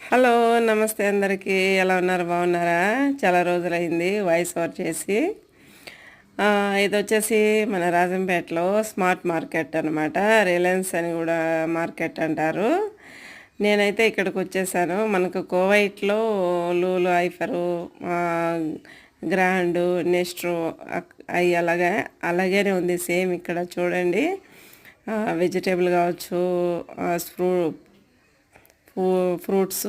hello నమస్తే అందరికీ ఎలా ఉన్నారు బాగున్నారా చాలా రోజులైంది వాయిస్ ఓవర్ చేసి ఇది వచ్చేసి మన రాజంపేటలో స్మార్ట్ మార్కెట్ అనమాట రిలయన్స్ అని కూడా మార్కెట్ అంటారు నేనైతే ఇక్కడికి వచ్చేసాను మనకు కోవైట్లో లూలు ఐఫరు గ్రాండ్ నెస్ట్రో అవి అలాగే ఉంది సేమ్ ఇక్కడ చూడండి వెజిటేబుల్ కావచ్చు ఫ్రూట్స్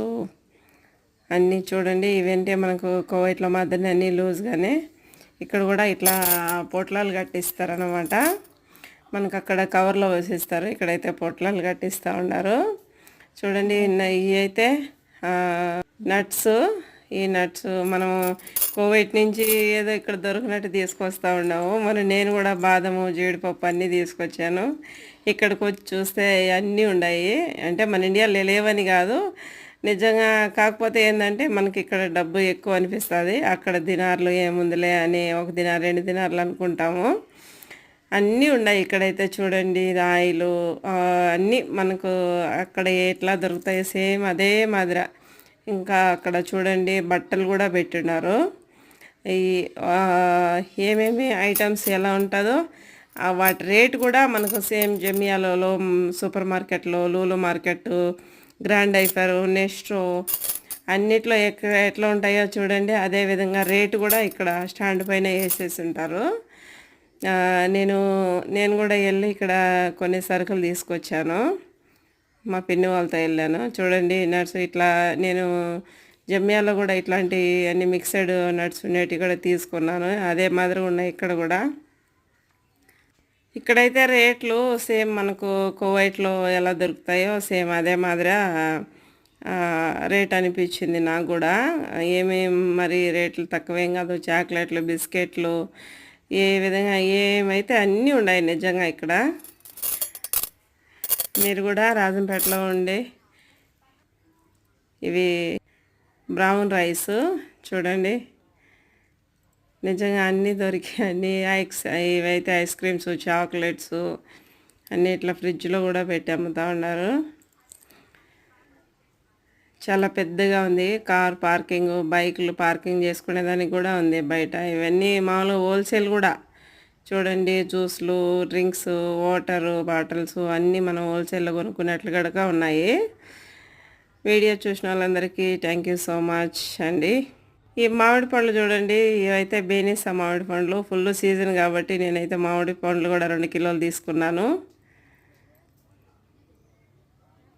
అన్నీ చూడండి ఇవంటే మనకు కోవైట్లో మాదిరి అన్నీ లూజ్గానే ఇక్కడ కూడా ఇట్లా పొట్లాలు కట్టిస్తారనమాట మనకు అక్కడ కవర్లో వేసిస్తారు ఇక్కడైతే పొట్లాలు కట్టిస్తూ ఉన్నారు చూడండి ఇవి అయితే నట్స్ ఈ నట్స్ మనం కోవైట్ నుంచి ఏదో ఇక్కడ దొరికినట్టు తీసుకొస్తూ ఉన్నాము నేను కూడా బాదము జీడిపప్పు అన్నీ తీసుకొచ్చాను ఇక్కడికి వచ్చి చూస్తే అన్నీ ఉన్నాయి అంటే మన ఇండియాలో లేవని కాదు నిజంగా కాకపోతే ఏంటంటే మనకి ఇక్కడ డబ్బు ఎక్కువ అనిపిస్తుంది అక్కడ దినార్లు ఏముందిలే అని ఒక దినార్ 2 దినార్లు అనుకుంటాము అన్నీ ఉన్నాయి ఇక్కడైతే చూడండి ఆయిలు అన్నీ మనకు అక్కడ ఎట్లా దొరుకుతాయి సేమ్ అదే మాదిర ఇంకా అక్కడ చూడండి బట్టలు కూడా పెట్టినారు ఈ ఏమేమి ఐటమ్స్ ఎలా ఉంటుందో వాటి రేట్ కూడా మనకు సేమ్ జమియాలో సూపర్ మార్కెట్లో లూలు మార్కెట్ గ్రాండ్ ఐఫరు నెస్ట్రో అన్నిట్లో ఎట్లా ఉంటాయో చూడండి అదేవిధంగా రేటు కూడా ఇక్కడ స్టాండ్ పైన వేసేసి ఉంటారు నేను కూడా వెళ్ళి ఇక్కడ కొన్ని సరుకులు తీసుకొచ్చాను మా పిన్ని వాళ్ళతో వెళ్ళాను చూడండి నట్స్ ఇట్లా నేను జమ్యాలో కూడా ఇట్లాంటి అన్ని మిక్సెడ్ నట్స్ ఉండేవి కూడా తీసుకున్నాను అదే మాదిరి ఉన్నాయి ఇక్కడ కూడా ఇక్కడైతే రేట్లు సేమ్ మనకు కువైట్లో ఎలా దొరుకుతాయో సేమ్ అదే మాదిరి రేట్ అనిపించింది నాకు కూడా ఏమేమి మరి రేట్లు తక్కువేం కాదు చాక్లెట్లు బిస్కెట్లు ఏ విధంగా ఏమైతే అన్నీ ఉన్నాయి నిజంగా ఇక్కడ మీరు కూడా రాజంపేటలో ఉండే ఇవి బ్రౌన్ రైస్ చూడండి నిజంగా అన్నీ దొరికి అన్నీ ఇవైతే ఐస్ క్రీమ్స్ చాక్లెట్స్ అన్నీ ఇట్లా ఫ్రిడ్జ్లో కూడా పెట్టి అమ్ముతూ ఉన్నారు చాలా పెద్దగా ఉంది కార్ పార్కింగ్ బైకులు పార్కింగ్ చేసుకునేదానికి కూడా ఉంది బయట ఇవన్నీ మామూలుగా హోల్సేల్ కూడా చూడండి జ్యూస్లు డ్రింక్స్ వాటర్ బాటిల్స్ అన్నీ మనం హోల్సేల్లో కొనుక్కున్నట్లు కూడా ఉన్నాయి వీడియో చూసిన వాళ్ళందరికీ థ్యాంక్ యూ సో మచ్ అండి ఈ మామిడి పండ్లు చూడండి ఇవైతే బేనిసా మామిడి పండ్లు ఫుల్ సీజన్ కాబట్టి నేనైతే మామిడి పండ్లు కూడా 2 కిలోలు తీసుకున్నాను